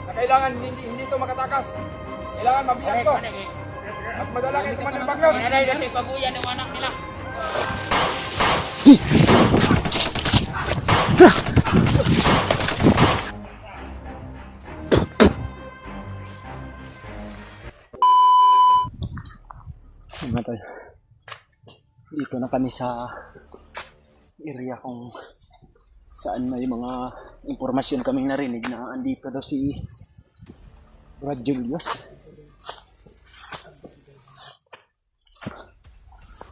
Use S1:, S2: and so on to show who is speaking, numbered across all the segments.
S1: na kailangan hindi ito makatakas. Kailangan mabiyak to. At madala kay Commander Bagnot.
S2: Nanay, dati paguyan ng anak nila.
S3: Dito na kami sa area kung saan may mga impormasyon kaming narinig na andito daw si Brad Julius.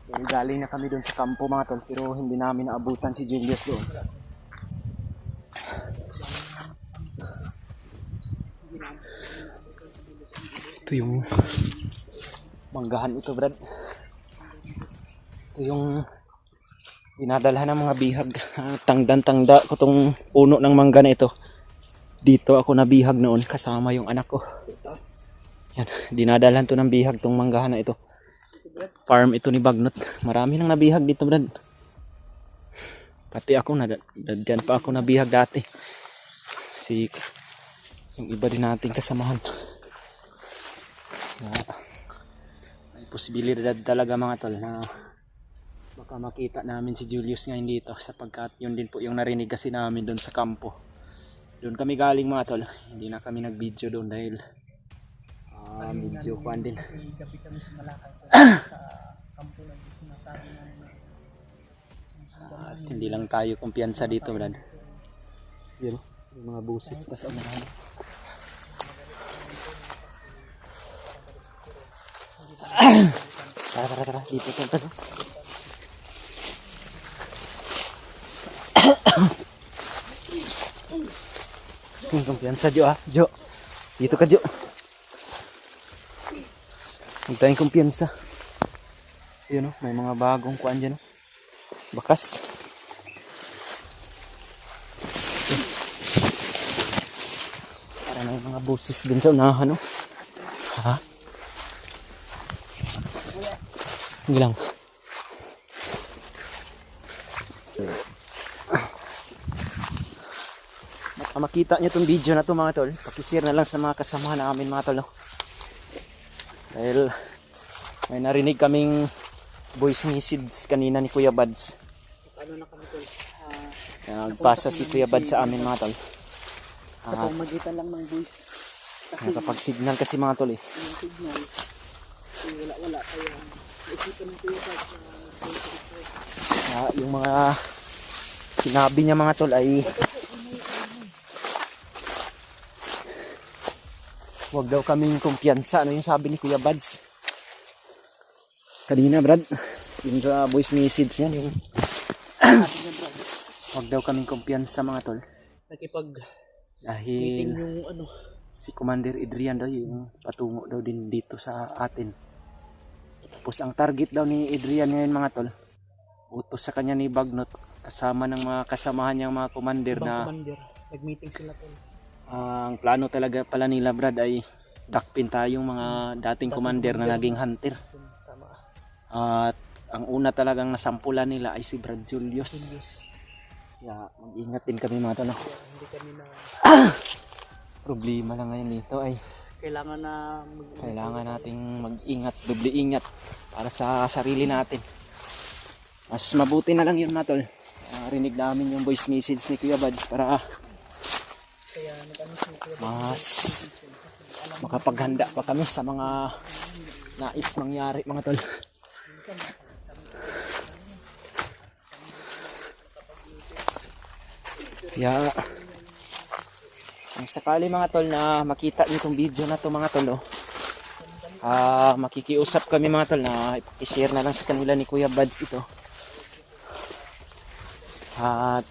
S3: Pero galing na kami doon sa kampo mga tol, pero hindi namin naabutan si Julius doon. Ito yung manggahan ito, Brad. Ito yung dinadalhan ng mga bihag. Tangdan-tangda ko tong puno ng mangga na ito. Dito ako nabihag noon kasama yung anak ko. Yan, dinadalhan to ng bihag tong manggahan na ito. Farm ito ni Bagnot. Marami nang nabihag dito, Brad. Pati ako dyan pa ako nabihag dati. Si yung iba din nating kasamahan. May posibilidad talaga mga tol na baka makita namin si Julius ngayon dito sapagkat yun din po yung narinig kasi namin doon sa kampo. Doon kami galing mga tol. Hindi na kami nag-video doon dahil medyo kuan din.
S4: Kasi gabi kami sa Malacay sa kampo lang sinasabi namin na
S3: At hindi lang tayo kumpiyansa dito, Brad. Yun, yung mga buses pa sa unahan. Tara, dito punta no. Kumpiyansa Jo Jo. Dito ka Jo. Huwag tayong kumpiyansa. Yun o, may mga bagong kuan dyan o. Bakas. Para may mga buses dun sa unahan o. Ha? Hindi lang. Baka makita nyo itong video na to mga tol. Pakishare na lang sa mga kasama namin mga tol. No? Dahil may narinig kaming voice message kanina ni Kuya Bads.
S4: ano na kami tol.
S3: Nagpasa si Kuya Bads sa amin mga tol.
S4: Sa pamagitan lang ng voice. Kasi
S3: Nakapag-signal kasi mga tol eh.
S4: yung signal wala kaya isipan ng Kuya Bads
S3: Yung mga sinabi niya mga tol ay huwag daw kaming kumpiyansa. Ano yung sabi ni Kuya Bads kanina, Brad? Yung sa voice message niya yung huwag daw kaming kumpiyansa mga tol
S4: nakipag
S3: dahil
S4: meeting yung ano
S3: si Commander Adrian daw yung patungo daw din dito sa atin. Tapos ang target daw ni Adrian ngayon mga tol, utos sa kanya ni Bagnot kasama ng mga kasamahan niyang mga commander
S4: ibang
S3: na
S4: commander nag-meeting sila tol.
S3: ang plano talaga pala nila, Brad, ay dakpin tayong mga dating commander na naging hunter.
S4: Tama.
S3: At ang una talagang nasampulan nila ay si Brad Julius.
S4: Julius.
S3: Kaya mag-ingat din kami mga tol. No?
S4: Hindi kami na
S3: Problema lang ngayon dito ay
S4: kailangan na
S3: kailangan nating mag-ingat, doble ingat para sa sarili natin. Mas mabuti na lang yun mga tol. Rinig namin yung voice message ni Kuya Bads para
S4: kaya nag-ano si Kuya Bads.
S3: mas makapaghanda pa kami sa mga nais mangyari mga tol. Kaya ang sakali mga tol na makita niyo itong video na to mga tol, makikiusap kami mga tol na i-share na lang sa kanila ni Kuya Bads ito. At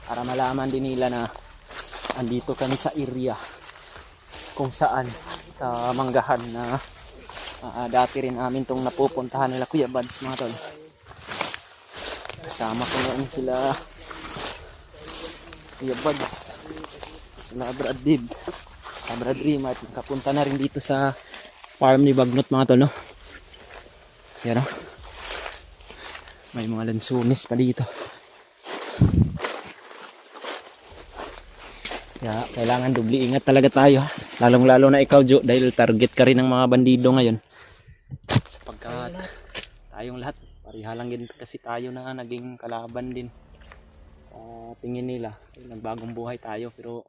S3: para malaman din nila na andito kami sa area kung saan sa manggahan na dati rin amin tong napupuntahan nila Kuya Bads mga tol. Kasama ko noon sila Kuya Bads, sila Brad Dib, Brad Rima, at kapunta na rin dito sa farm ni Bagnot mga tol, no? Yan o, may mga lansunis pa dito. Kaya kailangan dubli ingat talaga tayo. Lalong-lalo na ikaw, Jo, dahil target ka rin ng mga bandido ngayon. Sapagkat tayong lahat, pariha lang din kasi tayo na naging kalaban din. Sa tingin nila, nagbagong buhay tayo, pero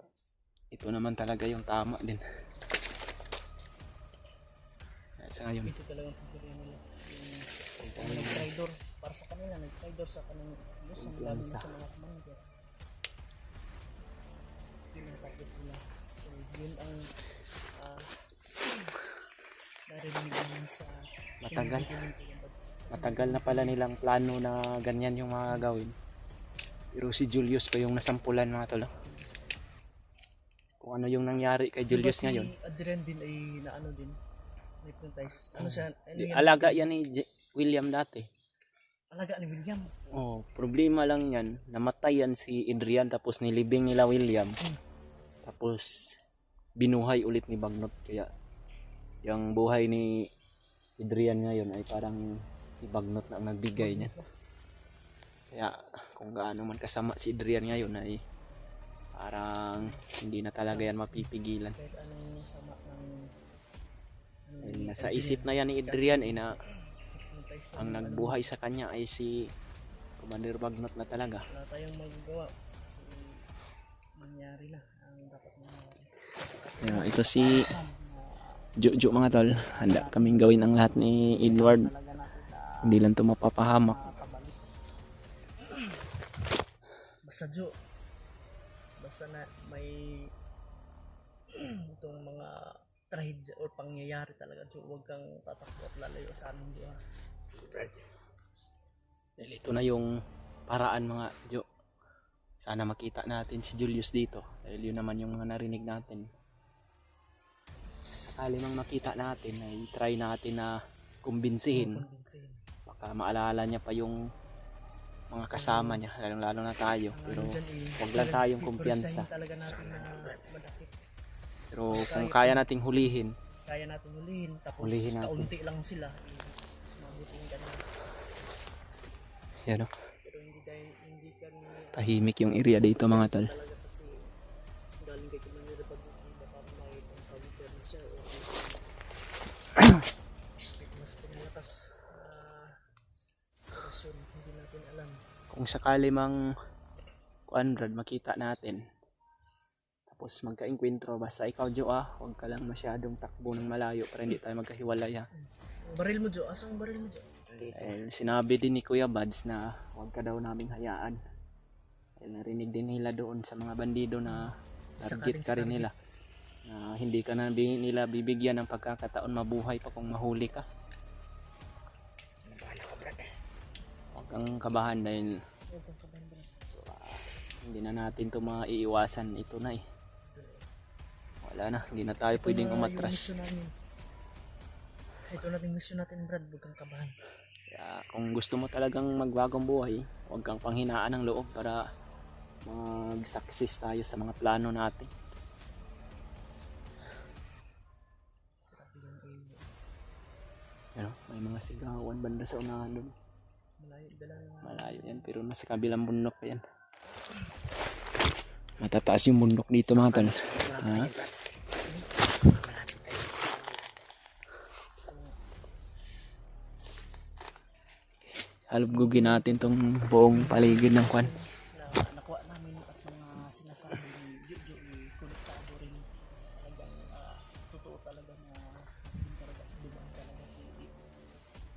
S3: ito naman talaga yung tama din. Sa ngayon,
S4: Ito talagang pagkiriya nila. Yung nag-traitor para sa kanila, nag-traitor sa kanilang Diyos, ang dami na sa mga commander. Yun ang target nila. So yun ang narinig namin sa
S3: Matagal.
S4: sinabi ng Kuyabads.
S3: matagal na pala nilang plano na ganyan yung mga gawin. Pero si Julius pa yung nasampulan, mga tol. Kung ano yung nangyari kay Julius
S4: Diba
S3: ngayon.
S4: Si Adrian din ay naano din, hypnotize. Ano siya? Ano yan?
S3: Alaga yan ni William dati.
S4: Alaga ni William.
S3: Oh, problema lang yan. Namatay yan si Adrian, tapos nilibing nila William. Tapos binuhay ulit ni Bagnot. Kaya yung buhay ni Adrian ngayon ay parang si Bagnot na ang nagbigay niya. Kaya kung gaano man kasama si Adrian ngayon ay parang hindi na talaga yan mapipigilan.
S4: Kahit anong sama ng
S3: Ay, nasa isip na yan ni Adrian ay na
S4: hypnotize
S3: ang nagbuhay sa kanya ay si Commander Bagnot na talaga.
S4: wala tayong magagawa kasi nangyari na ang dapat mangyari.
S3: Kaya ito si Jojo, mga tol. Handa kaming gawin ang lahat ni Edward.
S4: Talaga natin na
S3: Hindi lang ito mapapahamak.
S4: makakabalik. Basta Jo, basta na may itong mga trahedya or pangyayari talaga Jo, huwag kang tatakbo at lalayo sa amin Jo.
S3: Dahil ito na yung paraan, mga Jo. Sana makita natin si Julius dito. Dahil yun naman yung mga narinig natin. Sakali mang makita natin ay try natin na kumbinsihin.
S4: Kumbinsihin.
S3: Baka maalala niya pa yung mga kasama niya, lalong-lalo na tayo. Pero wag lang tayong kumpiyansa.
S4: Talaga natin na madakip.
S3: Pero kung kaya nating hulihin,
S4: Kaya natin hulihin, tapos
S3: Hulihin natin.
S4: kaunti lang sila. Mas mabuti yung ganun.
S3: yan o,
S4: Pero hindi ka
S3: tahimik yung area dito, mga tol.
S4: talaga kasi galing kay Commander Republic, baka may counter na siya o mas pinalakas operasyon, hindi natin alam.
S3: Kung sakali mang kuanrad makita natin, tapos magka-enkwentro, basta ikaw Jo, huwag ka lang masyadong takbo ng malayo para hindi tayo magkahiwalay.
S4: Ang baril mo Jo, asang baril mo Jo?
S3: Sinabi din ni Kuya Bads na huwag ka daw naming hayaan. Dahil narinig din nila doon sa mga bandido na target ka rin nila, na hindi ka na nila bibigyan ng pagkakataon mabuhay pa kung mahuli ka. Huwag kang kabahan dahil
S4: Huwag kang kabanda.
S3: hindi na natin ito maiiwasan. Ito na eh. Wala na, hindi na tayo pwedeng umatras.
S4: Ito na yung mission natin Brad, huwag kang kabahan.
S3: Kaya kung gusto mo talagang magbagong buhay, huwag kang panghinaan ng loob para mag-success tayo sa mga plano natin. Pero may mga sigawan banda sa unahan doon. Malayo yan, pero nasa kabilang bundok pa yan. Matataas yung bundok dito, mga tol. Ha? Halugugin natin tong buong paligid ng kwan.
S4: Nakuha namin at mga sinasabi ni Jojo ni Kuliktado rin talagang totoo talaga na dumang talaga si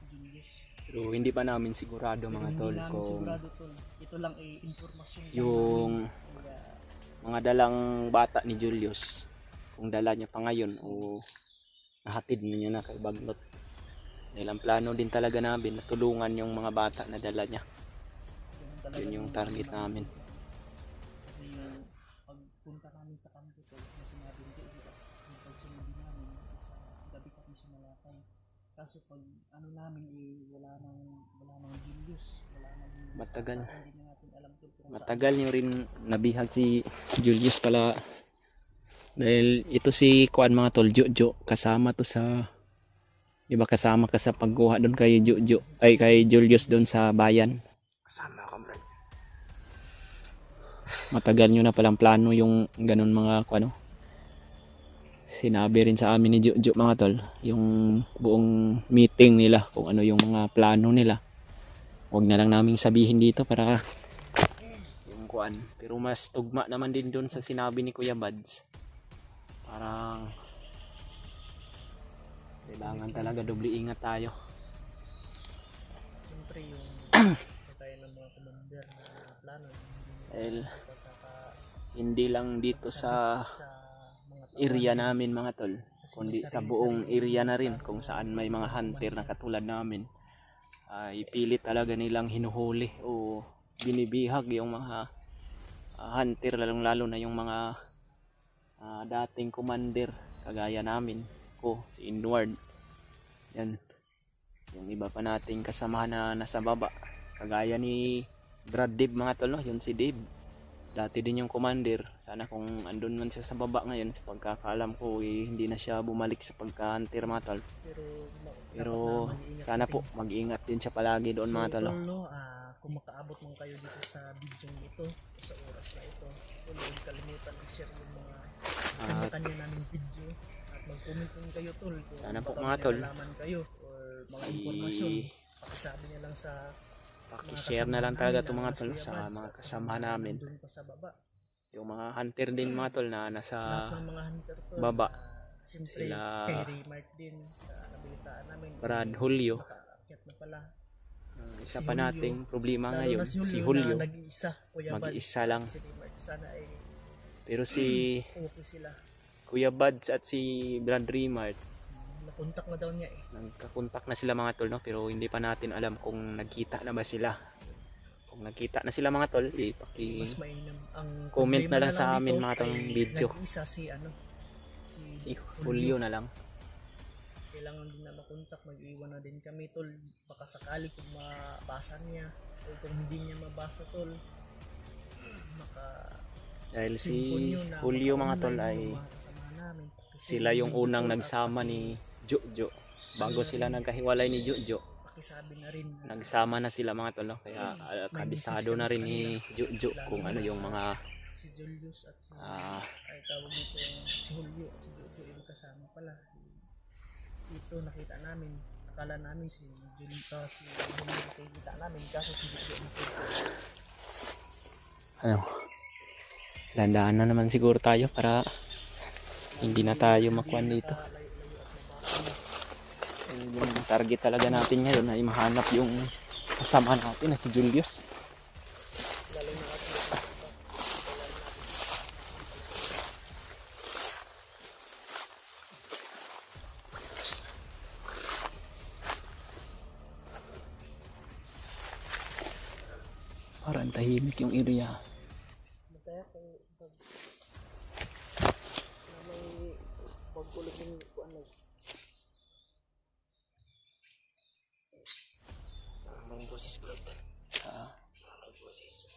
S4: Julius.
S3: Pero hindi pa namin sigurado, mga tol,
S4: Hindi namin
S3: kung
S4: sigurado tol. Ito lang ay informasyon lang
S3: yung
S4: namin. Kaya,
S3: mga dalang bata ni Julius, kung dala niya pa ngayon o nahatid niya na kay Bagnot. Dahil ang plano din talaga namin na tulungan yung mga bata na dala niya.
S4: talaga
S3: Yun yung target namin.
S4: kasi yung pagpunta namin sa kanto tol, na sinabi ni Jojo, yung pagsunod namin sa gabi kami sumalakay. Kaso pag ano namin wala nang Julius, wala nang
S3: Matagal.
S4: hindi na natin alam tol kung
S3: Matagal nyo rin nabihag si Julius pala. Dahil ito si Kuan, mga tol, Jojo, kasama to sa, di ba kasama ka sa pagguha doon kay Jojo, ay kay Julius doon sa bayan.
S1: Kasama ako, Brad.
S3: matagal nyo na palang plano yung ganun mga ano. Sinabi rin sa amin ni Jojo mga tol, yung buong meeting nila kung ano yung mga plano nila. Huwag na lang naming sabihin dito para yung kuan. Pero mas tugma naman din doon sa sinabi ni Kuya Bads. Parang kailangan talaga doble ingat tayo.
S4: Siyempre yung tayo ng mga commander na plano.
S3: Dahil hindi lang dito sa area namin mga tol, kundi sa buong area na rin kung saan may mga hunter na katulad namin. Ipilit talaga nilang hinuhuli o binibihag yung mga hunter, lalong lalo na yung mga dating commander kagaya namin, ko si Inward, yan, yung iba pa nating kasamahan na nasa baba kagaya ni Brad Dave mga tol, no? Yun si Dave dati din yung commander. Sana kung andun man siya sa baba ngayon, sa pagkakaalam ko hindi na siya bumalik sa pagka-hunter mga tol. Pero sana po mag-ingat din siya palagi doon mga tol.
S4: Kung makaabot mong kayo dito sa video ito, sa oras na ito, huwag kalimutan i-share yung mga kanya namin video at mag-comment din kayo tol. Kung
S3: sana po mga tol,
S4: malaman kayo or mga impormasyon, pakisabi niya lang sa
S3: paki-share na lang talaga itong mga tol sa mga kasama namin. Yung mga hunter din mga tol na nasa baba. Sila
S4: kay Raymark din sa nabilitaan namin.
S3: Brad Julio. Isa pa nating problema ngayon, si Julio. Mag-isa lang. Pero si Kuya Buds at si Brad Raymark,
S4: nakontak na daw niya
S3: nagkakontak na sila mga tol, no? Pero hindi pa natin alam kung nagkita na ba sila. Kung nagkita na sila mga tol, comment na lang sa amin mga tol ng video.
S4: Nag-isa si
S3: Julio na lang.
S4: Kailangan din na makontak, mag-iwan na din kami tol. Baka sakali kung mabasa niya o kung hindi niya mabasa tol,
S3: dahil si Julio mga tol ay sila yung unang nagsama ni Jojo bago sila nagkahiwalay ni Jojo.
S4: Pakisabi na rin
S3: nagsama na sila mga tol, no? Kaya kabisado na rin ni Jojo kung ano yung mga
S4: si Julius at si ay tawag nito si Julio, si Jojo yung kasama pala. Ito nakita namin, akala namin si Julius si Julio nakita namin, kaso si Jojo
S3: ano, landaan na naman siguro tayo para hindi na tayo makuan dito. Yung target talaga natin ngayon ay mahanap yung kasama natin na si Julius. Parang tahimik yung area. Boses bro. Boses.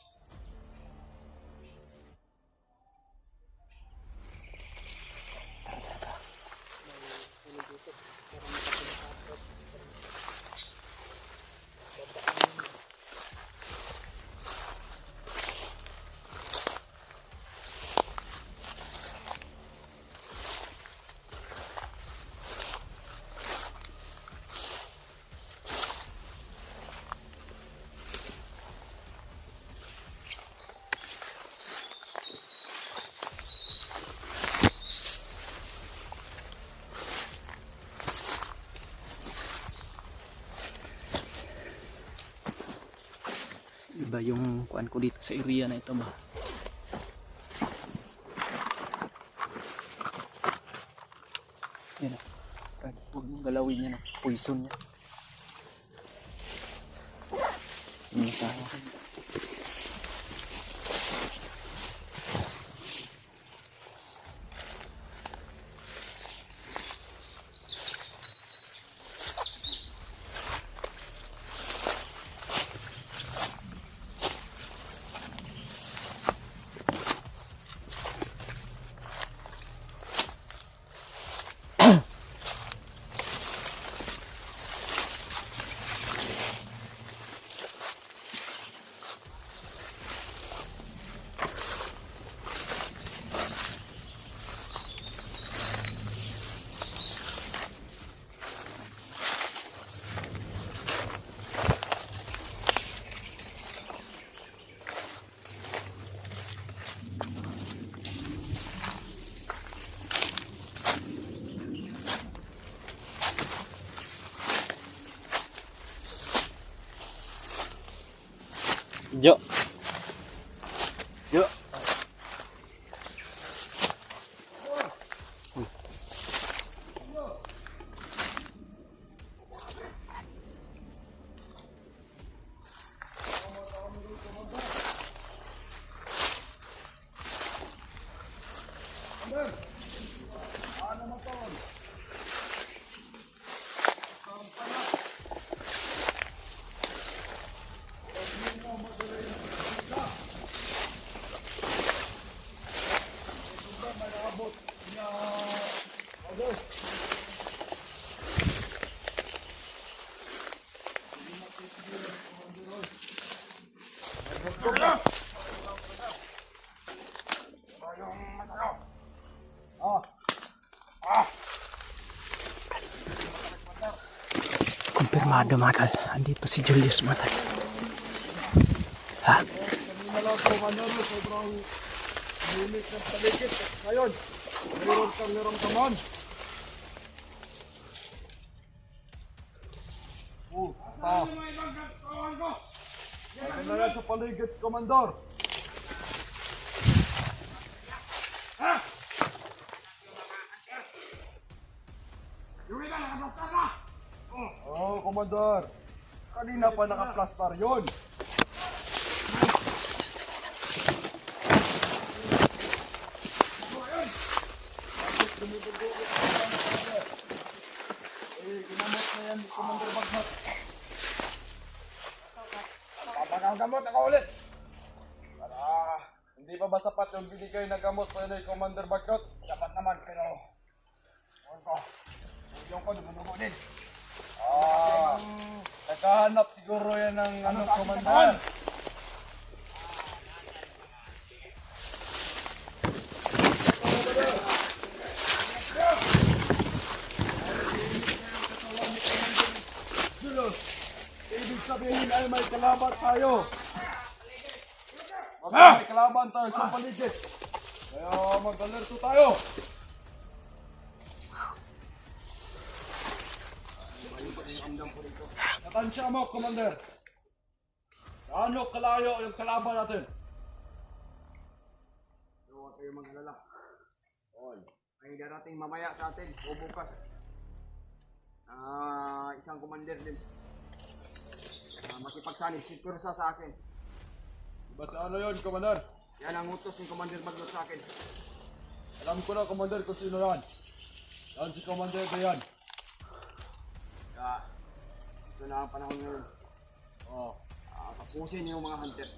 S3: Iba yung kuan ko dito sa area na ito ba. Yan o. Huwag mong galawin yan o. Poison niya. Yan tayo. Jo. Jo. Kumpirmado mga tol. Andito si Julius mga tol. Ha?
S1: Sobrang limit ng paligid. Ngayon, mayroon kang naramdaman. Ano na yan sa paligid, Komandor? Oo, Komandor. Kanina pa naka-plastar yun. Ginamot na yan, Commander Bagnot. Papagang gamot ako ulit. Hindi pa ba sapat yung binigay na gamot sa inyo, Commander Bagnot? Sapat naman, pero... Yung ko, dumudugo din. Nagkahanap siguro yan ng Commander. Ibig sabihin ay may kalaban tayo. May kalaban tayo sa paligid. Kaya mag-alerto tayo. Natansya mo, Commander. Gaano kalayo yung kalaban natin? Huwag kayo mag-alala. Ay darating mamaya sa atin o bukas. Isang commander din. Makipagsanib, sigursa sa akin. Diba sa ano yun, Commander? Yan ang utos ni Commander Bagnot sa akin. Alam ko na, Commander, kung sino yan. Yan si Commander na yan. Kaya, ito na ang panahon ngayon. Tapusin yung mga hunter.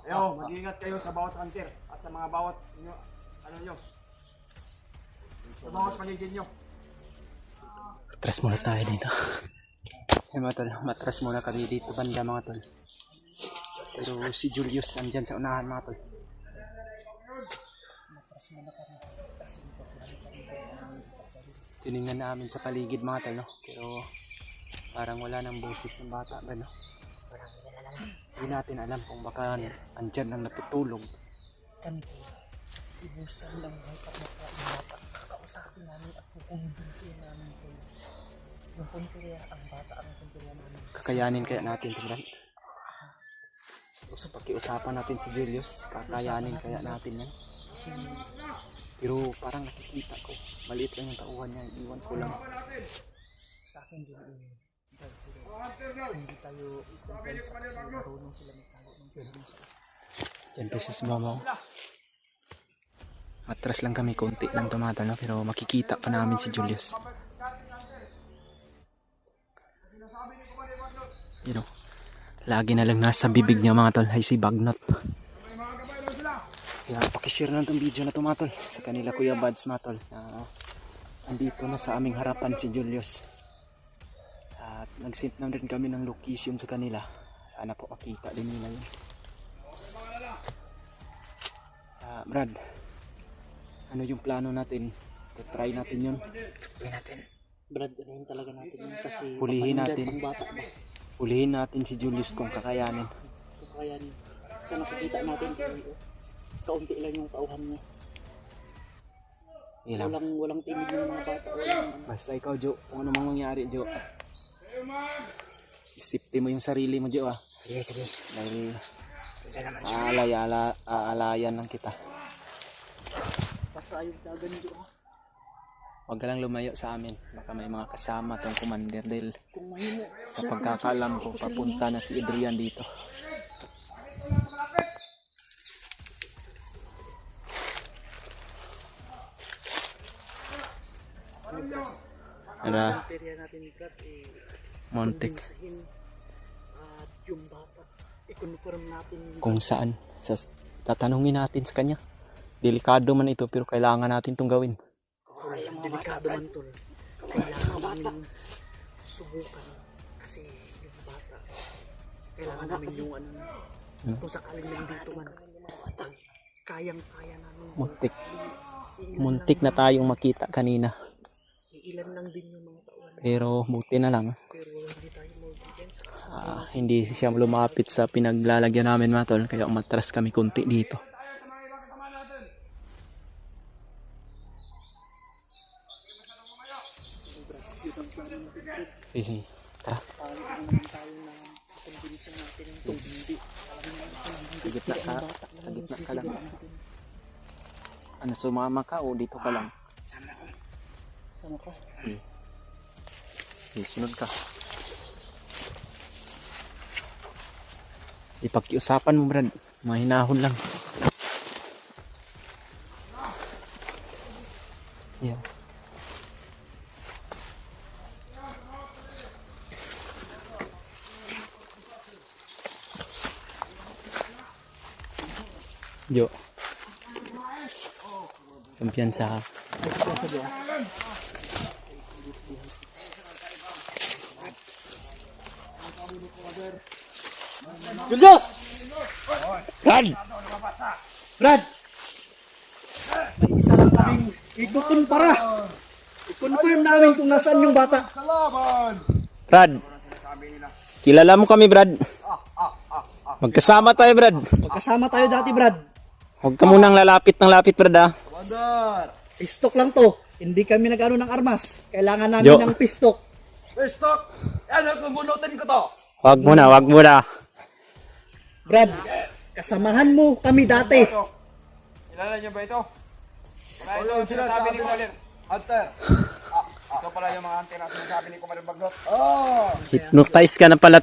S1: Ayaw, mag-iingat kayo sa bawat hunter at sa mga bawat sa bawat paligid nyo.
S3: Matras muna tayo dito. Hey mga tol, matras muna kami dito banda mga tol. Pero si Julius andyan sa unahan mga tol. Tinignan namin sa paligid mga tol, no? Pero parang wala nang boses ng bata ba, no? Hindi natin alam kung baka andyan lang natutulog.
S4: Kami po, i-boost lang ang pagkakita ng bata. Kakausapin namin at kukumbinsin namin po. Yung punteriya, ang bata ang punteriya namin.
S3: Kakayanin kaya natin ito, Brad? So, pakiusapan natin si Julius, kakayanin kaya natin yan. Pero parang nakikita ko, maliit lang yung tauhan niya, iwan ko lang.
S4: Sa akin din, hindi tayo i-compare sa kasi marunong sila magtalo ng business.
S3: Diyan pa siya sa mamaw. Atras lang kami, konti lang tumata, no? Pero makikita pa namin si Julius. You know, lagi na lang nasa bibig niya mga tol ay si Bagnot. Kaya pakishare na itong video na ito mga tol sa kanila Kuya Bads mga tol. Andito na sa aming harapan si Julius. At nag-send na rin kami ng location sa kanila. Sana po makita din nila yun. Brad, ano yung plano natin? Try natin yun. Try natin.
S4: Brad, ano yun talaga natin yun kasi
S3: Hulihin natin.
S4: ang bata ba?
S3: Hulihin natin si Julius kung kakayanin.
S4: Kakayanin. Sa nakikita natin kaunti lang yung tauhan niya. Walang tinig ng mga bata.
S3: Basta ikaw, Jo, kung ano mang mangyari, Jo. Isipin mo yung sarili mo, Jo, ah.
S4: Sige, sige.
S3: Dahil
S4: Naman siya.
S3: aalayan lang kita.
S4: Basta ayun na ganito ha.
S3: Huwag ka lang lumayo sa amin. Baka may mga kasama tong commander dahil
S4: Kung mahimo.
S3: sa pagkakaalam ko, papunta na si Adrian dito. Ara,
S4: Perya natin Brad
S3: Montek.
S4: kumbinsihin at yung bata i-confirm natin
S3: Kung saan. Tatanungin natin sa kanya. Delikado man ito pero kailangan natin itong gawin.
S4: ay ang delikado man tol. Kailangan namin subukan kasi yung bata kailangan namin yung ano kung sakaling nandito man kayang-kaya namin
S3: Muntik. Muntik na tayong makita kanina.
S4: ilan lang din yung mga taon
S3: Pero buti na lang.
S4: pero hindi tayo mag-defense
S3: Hindi siya lumapit sa pinaglalagyan namin mga tol. Kaya umatras kami kunti dito. Sige, tara. Sa gitna ka. Sa gitna ka lang. Ano, sumama ka o dito ka lang?
S4: sama ko
S3: Sige, sunod ka. Ipakiusapan mo, Brad. Mahinahon lang. Yeah. Jo. Kumpiyansa.
S4: Julius!
S3: Brad!
S4: Brad! May isa lang kaming ikukumpara. I-confirm namin kung nasaan yung bata.
S1: Kalaban!
S3: Brad! Kilala mo kami, Brad. Magkasama tayo, Brad.
S4: Magkasama tayo dati, Brad.
S3: Huwag ka munang lalapit ng lapit, Brad, ah.
S1: Commander!
S4: Pistok lang to. Hindi kami nag-ano ng armas. Kailangan namin
S3: Jo.
S4: ng pistok.
S1: Stop! Yan ang kubunutin ko to!
S3: Wag mo na, wag mo na.
S4: Brad, kasamahan mo kami dati.
S2: Kilala niyo ba ito? Wala ito ang sinasabi ni Commander.
S1: Hunter!
S2: Ito pala yung mga hunter na sinasabi ni Commander Baglot.
S1: Oh!
S3: Hypnotize ka na pala.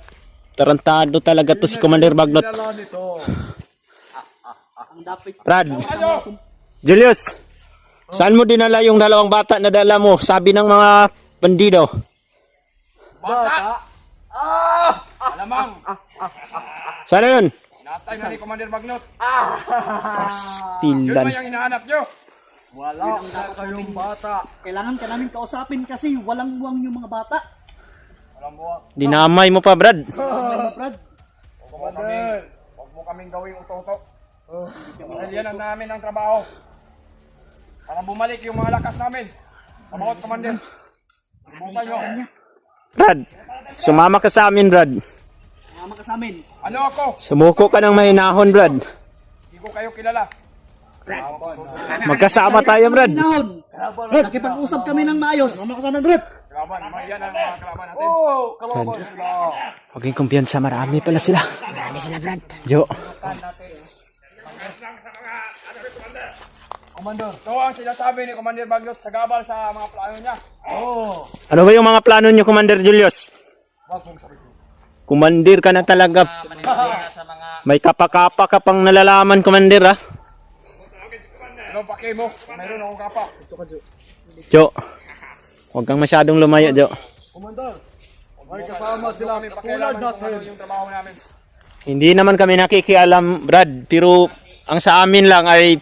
S3: Tarantado talaga to si Commander Baglot.
S1: Kilala nito!
S4: Ang dapat
S3: Brad! Julius! Saan mo dinala yung dalawang bata na dala mo? Sabi ng mga bandido.
S2: Bata! Alamang!
S3: Sana yun?
S2: Natay na ni Commander Baglot. Yun
S3: Tilan.
S2: ba yung hinahanap nyo?
S1: Wala na kayong bata!
S4: kailangan ka namin kausapin kasi walang buwang yung mga bata.
S1: Alam mo,
S3: Dinamay mo pa, Brad.
S4: Brad,
S1: Commander!
S2: Huwag mo kaming gawing uto-uto. Dahil yan ang namin ang trabaho. Para bumalik yung mga lakas namin. Pamawat, Commander. Bukan nyo.
S3: Brad, sumama ka sa amin, Brad.
S4: mama ka sa amin.
S2: Ano ako?
S3: Sumuko ka ng mahinahon, Brad.
S2: Hindi ko kayo kilala.
S3: Magkasama tayo, Brad.
S4: Nahon. Nakipag-usap kami ng maayos. Mama ka sa amin, Brad.
S2: Kalaban, yan ang mga kalaban natin.
S1: Oh! Kalaban sila!
S3: Huwag kayong kumpiyansa, marami pala sila. Marami sila, Brad. Jo.
S1: Commander!
S2: Ito ang sinasabi ni Commander Baglot sa gabal sa mga plano niya.
S1: Oh!
S3: Ano ba yung mga plano nyo, Commander Julius?
S1: Wag mong sabihin.
S3: Kumandir ka na talaga. May kapakapa ka pang nalalaman, Commander, ha?
S2: Ano pake mo? Mayroon akong kapa.
S3: Jo. Huwag kang masyadong lumayo, Jo.
S1: Commander! May kasama sila
S2: Kami
S1: katulad
S2: pakialaman kung ano
S1: natin!
S2: yung trabaho namin.
S3: Hindi naman kami nakikialam, Brad. Pero ang sa amin lang ay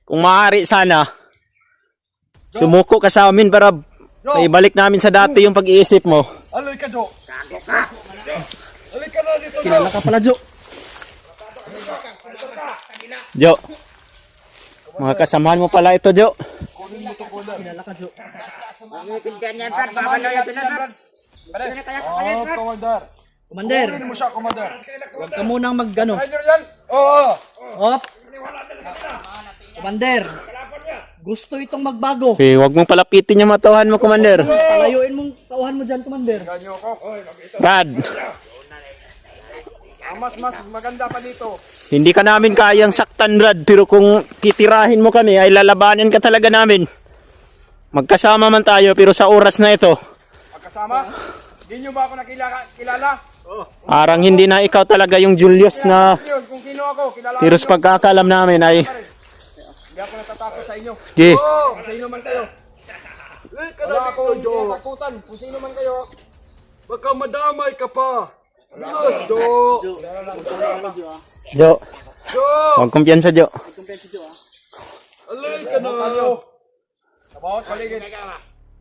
S3: kung maaari sana sumuko ka sa amin para ibalik namin sa dati yung pag-iisip mo.
S1: Aloy ka, Jo! Aloy ka na dito, Jo!
S4: Kilala ka pala, Jo.
S3: Jo. Mga kasamahan mo pala ito, Jo.
S4: Kilala ka, Jo.
S1: Oh, Commander!
S4: Commander,
S1: Kunin mo siya, Commander!
S4: huwag ka munang mag-ano.
S2: Rider yan!
S1: Oo!
S4: Op! Commander, gusto itong magbago.
S3: Okay, huwag mong palapitin yung matuhan mo, Commander.
S4: Palayuin mong tauhan mo dyan, Commander.
S2: Ganyo ko.
S3: Brad,
S2: Mas maganda pa dito.
S3: hindi ka namin kayang saktan, Brad. Pero kung titirahin mo kami, ay lalabanin ka talaga namin. Magkasama man tayo, pero sa oras na ito,
S2: Magkasama. Hindi nyo ba ako kilala?
S3: parang hindi na ikaw talaga yung Julius na
S2: Yun, kung sino ako, kilala
S3: pero sa pagkakalam namin ay
S2: Hindi ako natatakot sa inyo.
S3: okay.
S2: Kung sino man kayo. Wala akong tinatakutan. Kung sino man kayo.
S1: Baka madamay ka pa. Yes, Jo.
S3: Jo, huwag kumpiyansa, Jo.
S1: Alay ka na.
S2: Kayo. Sa bawat paligid.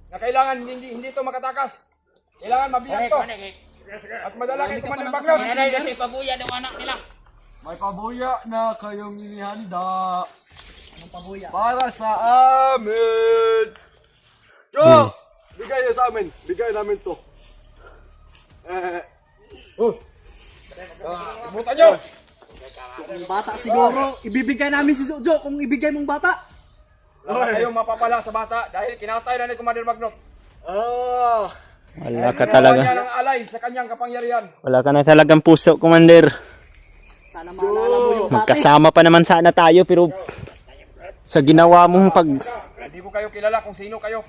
S2: Na kailangan hindi ito makatakas. Kailangan mabiyag to. At madala kay Commander Baglot.
S1: May pabuya na kayong inihanda.
S4: Anong pabuya?
S1: Para sa amin. Jo! Bigay niyo sa amin. Bigay namin to.
S2: Ibutan nyo.
S4: Kung bata siguro, ibibigay namin si Jojo kung ibigay mong bata.
S2: Wala kayong mapapala sa bata dahil kinatay na ni Commander Baglot.
S1: Ah.
S3: Wala ka
S2: Ginawa niya
S3: talaga.
S2: ng alay sa kanyang kapangyarihan.
S3: Wala ka na talagang puso, Commander.
S4: Sana maalala mo yung dati.
S3: Magkasama pa naman sana tayo, pero sa ginawa mong pag...
S2: Hindi ko kayo kilala kung sino kayo.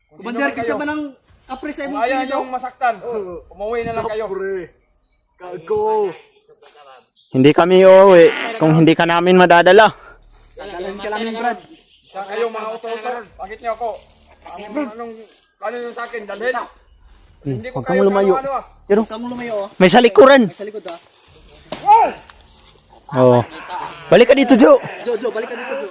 S2: Kung sino
S4: Commander,
S2: man kayo.
S4: kinsa ba nang kapre sa
S2: Kung
S4: imong
S2: ayaw
S4: pinito?
S2: niyong masaktan, umuwi na lang kayo.
S1: Pre. Kago.
S3: Hindi kami uuwi kung hindi ka namin madadala.
S4: Dadalhin ka namin, Brad.
S2: Isa kayo mga uto-uto. Bakit niyo ako? Ano yung sa akin? Dalhin. Hindi ko
S3: Huwag kang
S2: kayo
S3: lumayo.
S2: ano ah.
S3: Pero
S4: Huwag kang lumayo, oh.
S3: may sa likuran.
S4: Sa likod, ah.
S3: Oh. Balik ka dito, Jo.
S4: Jojo, balik ka dito, Jo.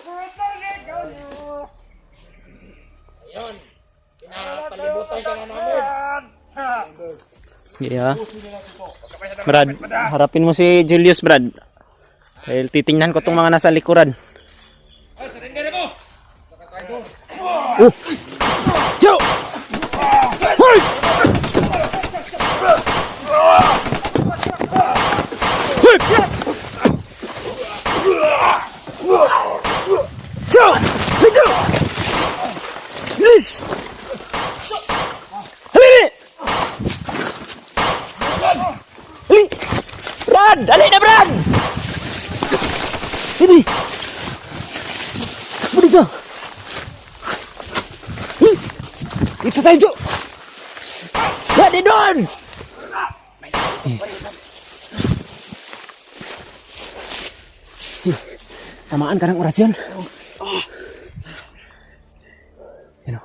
S3: Yeah. Brad, harapin mo si Julius, Brad. Dahil titingnan ko tong mga nasa likuran. Oh! Jo! Hoy! Hoy! Jo! Hey, Jo! Please! Halili! Halili! Brad! Halili na, Brad! Halili! Takbo dito! Dito tayo, Jo! Brad, di doon! Tamaan ka ng orasyon? Ano?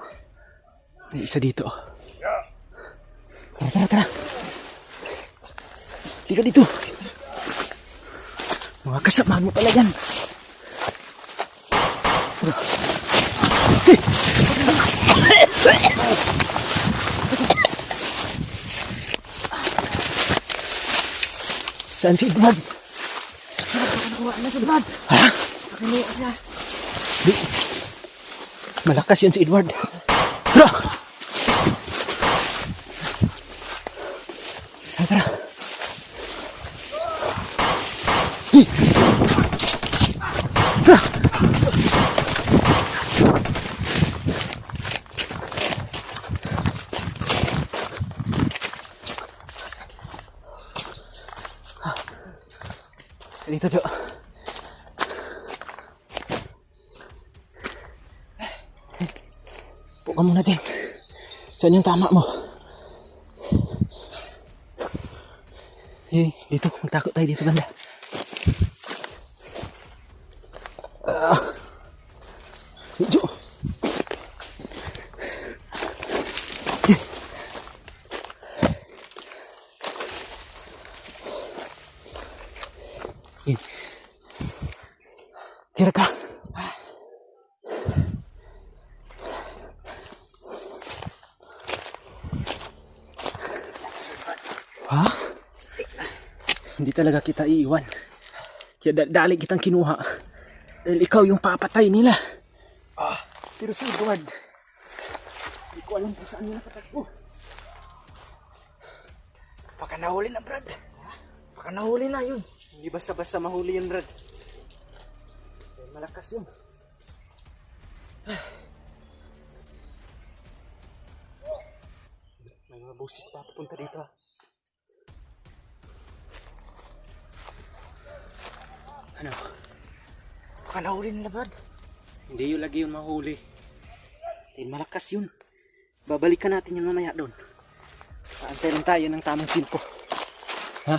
S3: May isa dito. Tara, tara, tara. Hindi ka dito. Mga kasama mo pala yan. Saan si Edward?
S4: Ano si Brad?
S3: Ha?
S4: Nakinuha siya.
S3: Di. Malakas yan si Edward. Tara! Tara, tara. Hi! Tara! Dito, Jo. Upo ka muna dyan. Saan yung tama mo? Dito. Magtakot tayo dito, banda. Jo. Kira ka. Ha? Hindi talaga kita iiwan. Kaya dali kitang kinuha. Dahil ikaw yung papatay nila. Pero si Edward, hindi ko alam kung saan nila patakbo.
S4: Baka nahuli na, Brad. Baka nahuli na yun.
S3: Hindi basta-basta mahuli yun, Brad. Dahil malakas yun. busis pa papunta dito ah. Ano?
S4: Kalahuli nila, Brad.
S3: Hindi yun lagi yun mahuli. Malakas yun. Babalikan natin yun mamaya doon. Paantay lang tayo ng tamang silpo. Ha?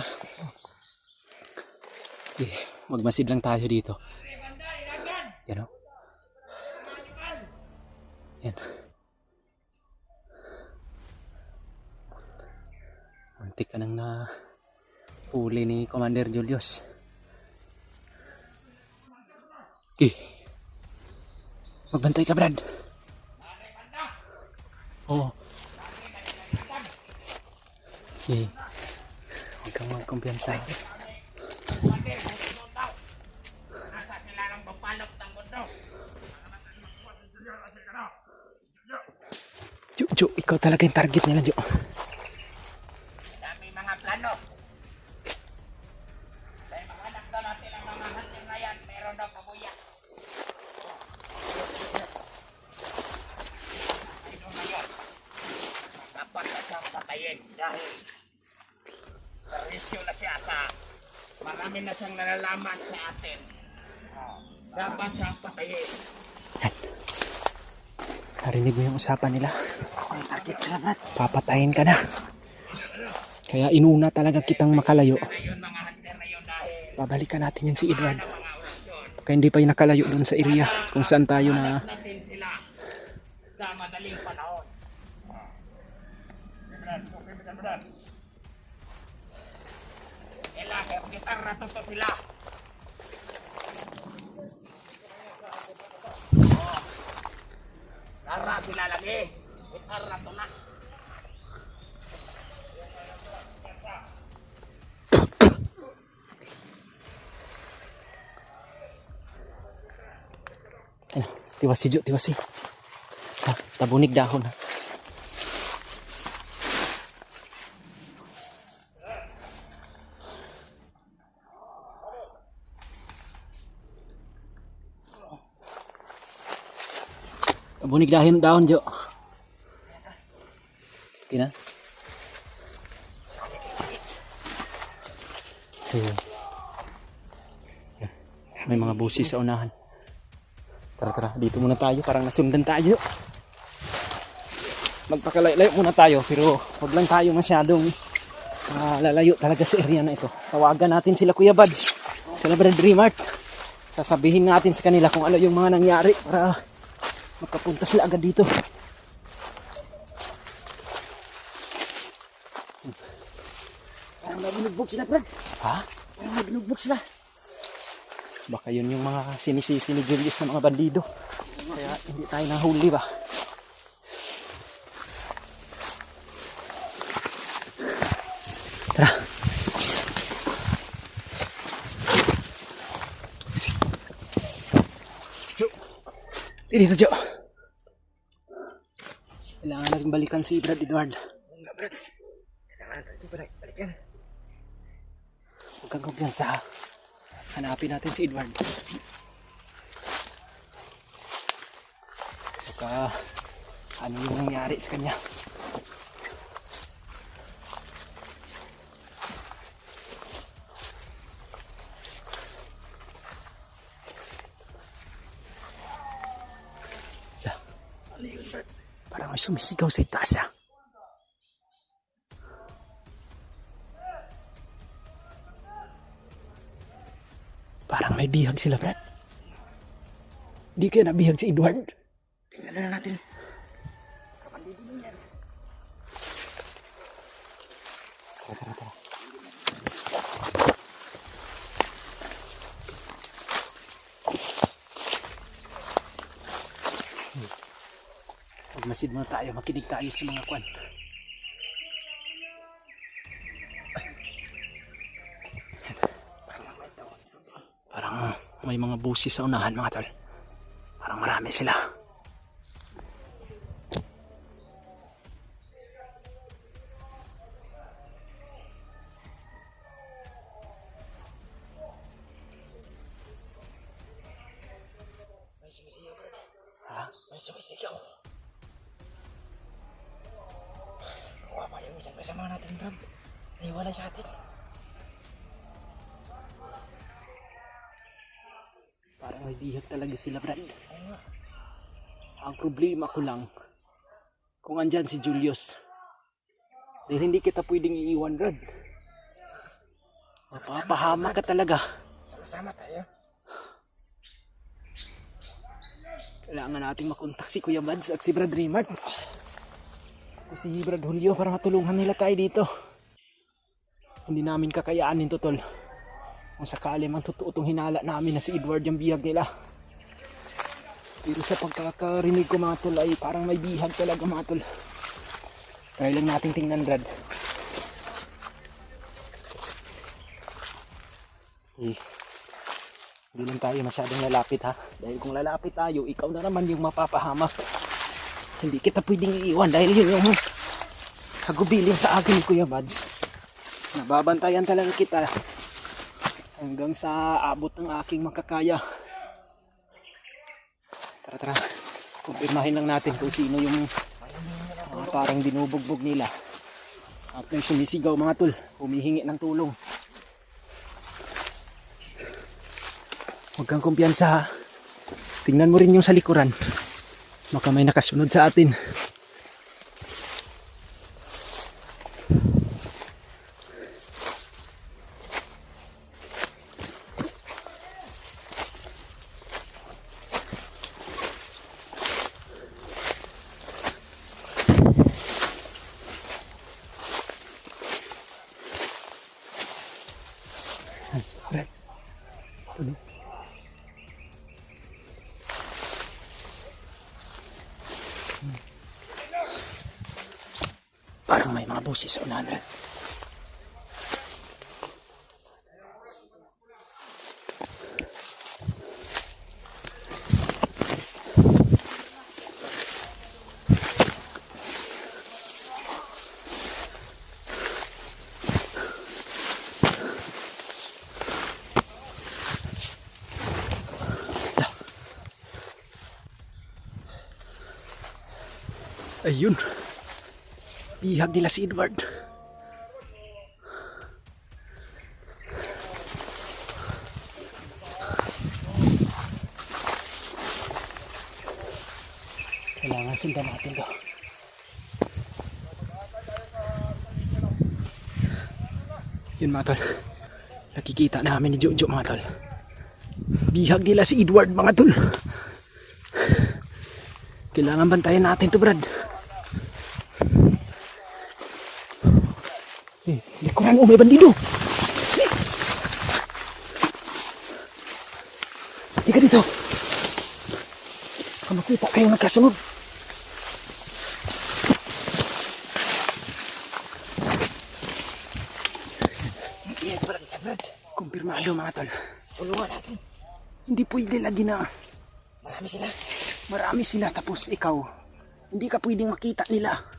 S3: Okay, magmasid lang tayo dito. Yan o. Yan. Muntik ka nang na huli ni Commander Julius. Okay. Magbantay ka, Brad. Oo. Okay. Huwag kang magkumpiyansa. Jo, ikaw talaga yung target nila, Jo.
S4: Dami mga plano. Dahil maghanap na natin ang mga hunter na yan. Meron daw kabuya. Ito na yun. Dapat na siyang patayin dahil permisyo na siya sa marami na siyang nalalaman sa atin. Dapat siyang patayin.
S3: Narinig mo yung usapan nila.
S4: Ang target sila, Brad.
S3: Papatayin ka na. Kaya inuna talaga kitang makalayo.
S4: Ayun mga hunter na yun dahil
S3: Babalikan natin yun si Edward.
S4: mga orasyon.
S3: Kaya hindi pa yung nakalayo doon sa area kung saan tayo na
S4: Natin sila sa madaling panahon. Kailangan kita ratuto sila. Tara sila lagi. Kita rato na.
S3: tiwasi Jo, tiwasi. Tabunig dahon. Tabunig dahon Jo. Okay na? Ayun. May mga busis sa unahan. Tara, dito muna tayo, parang nasundan tayo. Magpakalayo muna tayo, pero huwag lang tayo masyadong lalayo talaga sa area na ito. Tawagan natin sila Kuya Buds, sila Brad Remart. Sasabihin natin sa kanila kung ano yung mga nangyari para makapunta sila agad dito.
S4: Parang mabinugbog sila, Brad.
S3: Ha?
S4: Parang mabinugbog sila.
S3: Baka yun yung mga sinisisi ni Julius sa mga bandido. Kaya hindi tayo nahuli ba? Tara. Jo. Dito, Jo. Kailangan natin balikan si Brad Edward.
S4: Kailangan natin si Brad balikan.
S3: Huwag kang kumpiyansa. Hanapin natin si Edward. Baka ano yung nangyari sa kanya. Parang may sumisigaw sa itaas ah. Parang may bihag sila, Brad. Di kaya nabihag si Edward.
S4: Tingnan na natin.
S3: Tara. Magmasid muna tayo, makinig tayo sa mga kwan. Parang may mga busis sa unahan, mga tol. Parang marami sila.
S4: May sumisigaw. Kawawa
S3: yung isang kasama natin, Brad. Naiwala sa atin. Parang may bihag talaga sila, Brad. Ang problema ko lang, kung andyan si Julius, dahil hindi kita pwedeng iiwan, Brad. Mapapahama ka talaga.
S2: Sama-sama tayo.
S3: Kailangan nating makontak si Kuya Mads at si Brad Raymart. Si Brad Julio para matulungan nila tayo dito. Hindi namin kakayaanin to, tol. Kung sakali mang totoo itong hinala namin na si Edward yung bihag nila. Pero sa pagkakarinig ko, mga tol, ay parang may bihag talaga, mga tol. Kaya lang nating tingnan, Brad. Hindi lang tayo masyadong lalapit, ha. Dahil kung lalapit tayo, ikaw na naman yung mapapahamak. Hindi kita pwedeng iiwan dahil yun yung kagubilin sa akin ni Kuya Mads. Nababantayan talaga kita hanggang sa abot ng aking makakaya. Tara, kumpirmahin lang natin kung sino yung parang binubugbog nila. At may sumisigaw, mga tol, humihingi ng tulong. Huwag kang kumpiyansa, ha. Tingnan mo rin yung sa likuran. Baka may nakasunod sa atin. Parang may mga boses sa unahan. Ayun. Bihag nila si Edward. Kailangan sundan natin to. Yun, mga tol. Nakikita namin ni Jojo, mga tol. Bihag nila si Edward, mga tol. Kailangan bantayan natin to, Brad. Likuran, may bandido. Tika dito. Baka makita kayong nagkasunod. Brad. Kumpirmado, mga tol.
S2: Tulungan natin.
S3: Hindi pwede lagi na.
S2: Marami sila.
S3: Marami sila, tapos ikaw. Hindi ka pwedeng makita nila.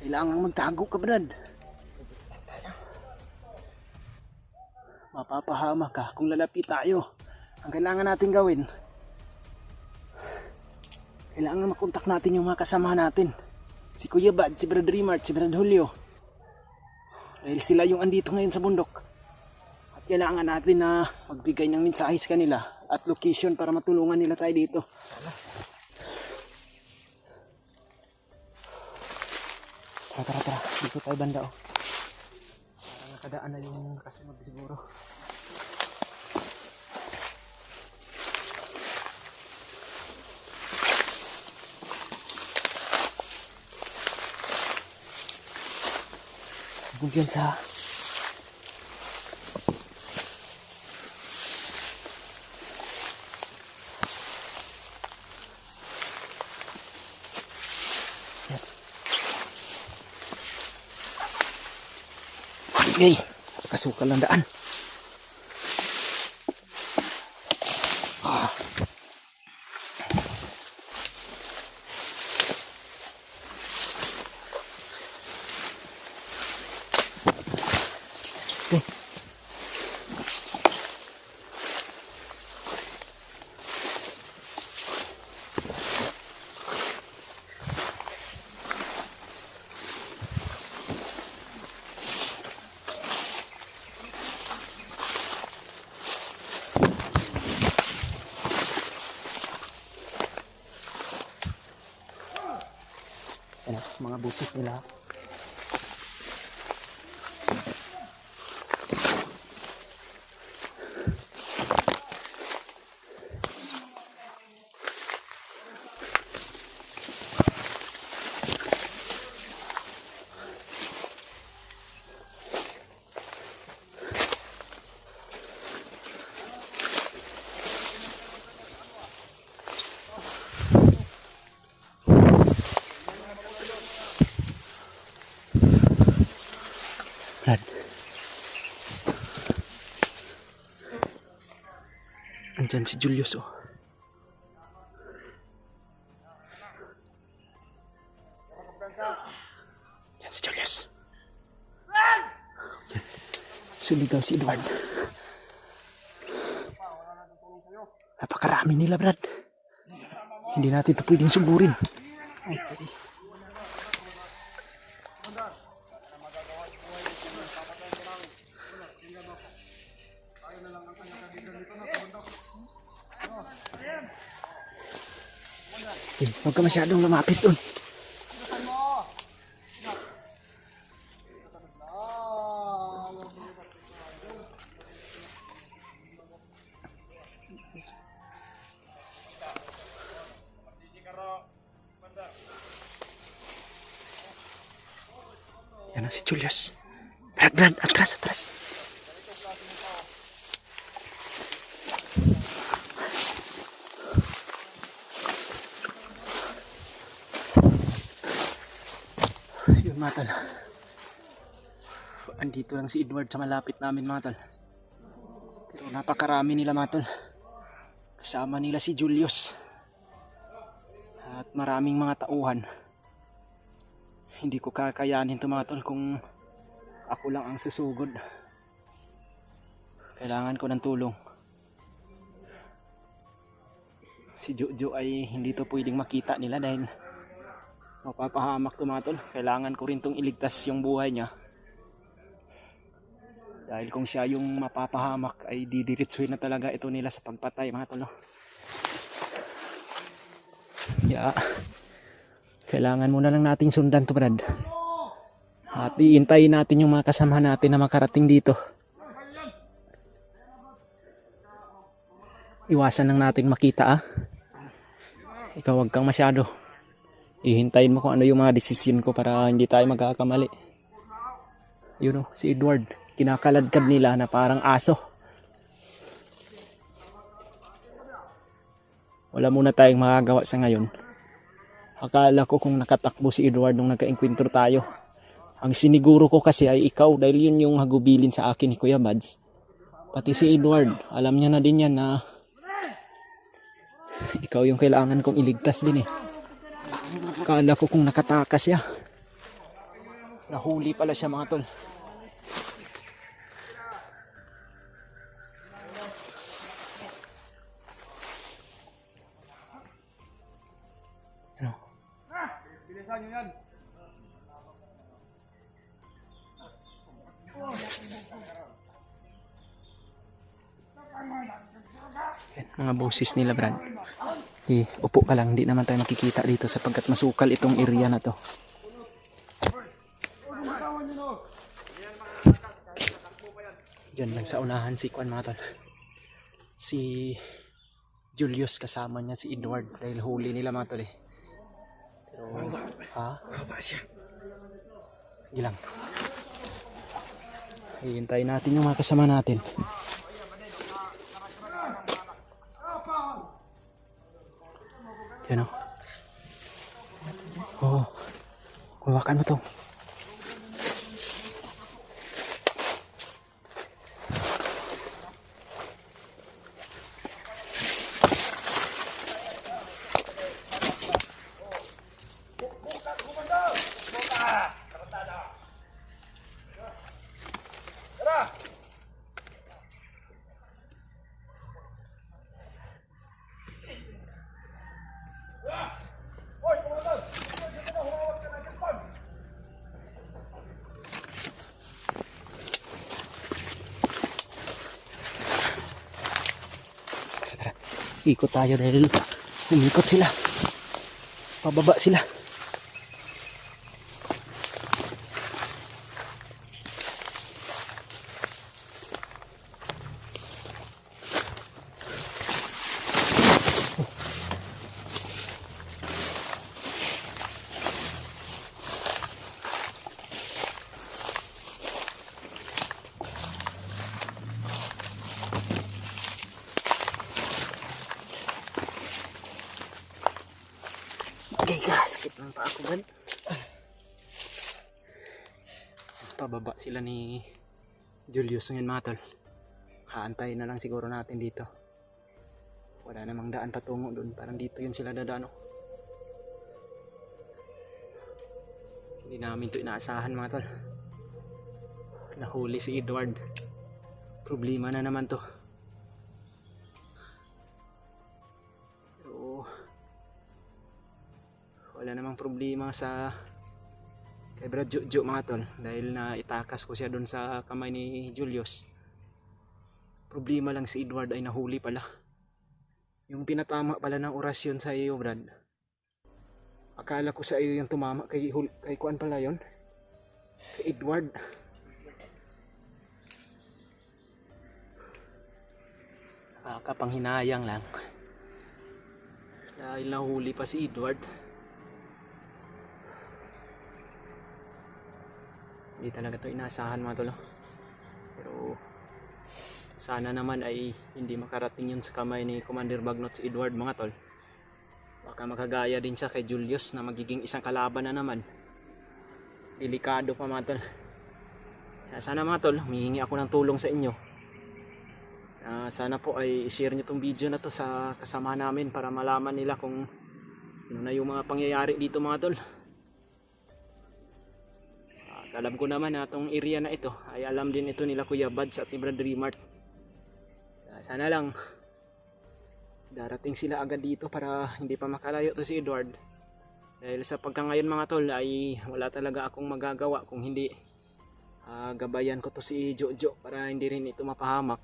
S3: Kailangan magtago ka, Brad. Mapapahama ka kung lalapit tayo. Ang kailangan natin gawin, kailangan makontak natin yung mga kasama natin. Si Kuya Bad, si Brad Raymart, si Brad Julio. Dahil sila yung andito ngayon sa bundok. At kailangan natin na magbigay ng mensahe sa kanila at location para matulungan nila tayo dito. Tara. Dito tayo banda, oh. Parang nakadaan na yung kasunod siguro. Kumpiyansa. Okay, kasukal lang daan. Okay. busis nila. Brad. Andyan si Julius oh. Yan si Julius. Suligaw si Edward. Napakarami nila, Brad. Hindi natin ito pwedeng sugurin. Ay, pwede. Huwag ka masyadong lumapit dun. Yan na si Julius. Brad, atras. Yun mga tol. Andito lang si Edward sa malapit namin mga tol. Pero napakarami nila mga tol. Kasama nila si Julius. At maraming mga tauhan. Hindi ko kakayanin ito mga tol kung ako lang ang susugod. Kailangan ko ng tulong. Si Jojo ay hindi to pwedeng makita nila dahil mapapahamak to mga tol. Kailangan ko rin tong iligtas yung buhay niya. Dahil kung siya yung mapapahamak ay didiritsuhin na talaga ito nila sa pagpatay mga tol. Yeah. Kailangan muna lang nating sundan to Brad. At iintayin natin yung mga kasama natin na makarating dito. Iwasan lang natin makita Ikaw wag kang masyado. Ihintayin mo kung ano yung mga desisyon ko para hindi tayo magkakamali. Yun si Edward. Kinakaladkad nila na parang aso. Wala muna tayong magagawa sa ngayon. Akala ko kung nakatakbo si Edward nung nagka-enkwentro tayo. Ang siniguro ko kasi ay ikaw dahil yun yung hagubilin sa akin ni Kuya Bads. Pati si Edward, alam niya na din yan na ikaw yung kailangan kong iligtas din Akala ko kung nakatakas siya. Nahuli pala siya mga tol.
S2: Bilisan nyo yan.
S3: Yan, mga boses nila Brad. Upo ka lang, hindi naman tayo makikita dito sapagkat masukal itong area na to. Diyan lang sa unahan si Kwan mga tol. Si Julius kasama niya si Edward dahil huli nila mga tol Pero, baba siya. Sige lang. Hihintayin natin yung mga kasama natin. Yan hawakan mo to. Ikot tayo dahil umikot sila. Pababa sila. Agay ka, sakit ng paa ko, Brad. Pababa sila ni Julius ngayon mga tol. Haantayin na lang siguro natin dito. Wala namang daan patungo doon, parang dito yun sila dadaan. Hindi namin ito inaasahan mga tol. Nahuli si Edward. Problema na naman to. Pero wala namang problema sa kay Brad Jojo mga tol, dahil na itakas ko siya doon sa kamay ni Julius. Problema lang si Edward ay nahuli pala. Yung pinatama pala ng orasyon sa iyo, Brad. Akala ko sa iyo yung tumama kay kuan pala yon. Kay Edward. Kapanghinayang lang. Dahil nahuli pa si Edward. Hindi talaga ito inaasahan mga tol. Pero sana naman ay hindi makarating yun sa kamay ni Commander Bagnot si Edward mga tol. Baka makagaya din siya kay Julius na magiging isang kalaban na naman. Delikado pa mga tol. Kaya sana mga tol, humihingi ako ng tulong sa inyo. Sana po ay i-share nyo tong video na to sa kasama namin para malaman nila kung ano na yung mga pangyayari dito mga tol. Alam ko naman na itong area na ito ay alam din ito nila Kuya Bads at ni Brad Remart. Sana lang darating sila agad dito para hindi pa makalayo to si Edward. Dahil sa pagkangayon mga tol ay wala talaga akong magagawa kung hindi gabayan ko to si Jojo para hindi rin ito mapahamak.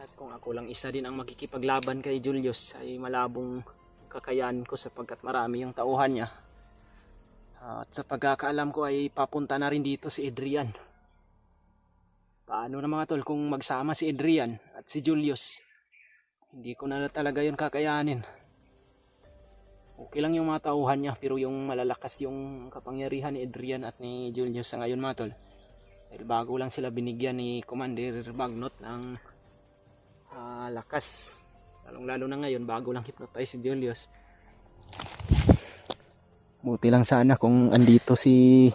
S3: At kung ako lang isa din ang makikipaglaban kay Julius ay malabong kakayahan ko sapagkat marami yung tauhan niya. At sa pagkakaalam ko ay papunta na rin dito si Adrian. Paano na mga tol kung magsama si Adrian at si Julius? Hindi ko na talaga yun kakayanin. Okay lang yung mga tauhan niya pero yung malalakas yung kapangyarihan ni Adrian at ni Julius sa ngayon mga tol. Dahil bago lang sila binigyan ni Commander Bagnot ng lakas. Lalong-lalo na ngayon, bago lang hypnotize si Julius. Buti lang sana kung andito si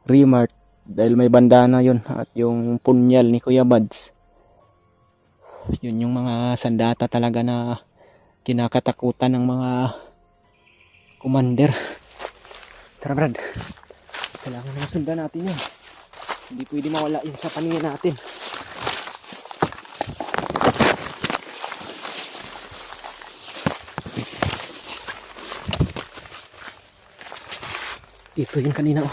S3: Remart dahil may bandana yun at yung punyal ni Kuya Bads. Yun yung mga sandata talaga na kinakatakutan ng mga commander. Tara Brad, kailangan na sundan natin yun. Hindi pwede mawala yun sa paningin natin. Dito yun kanina oh.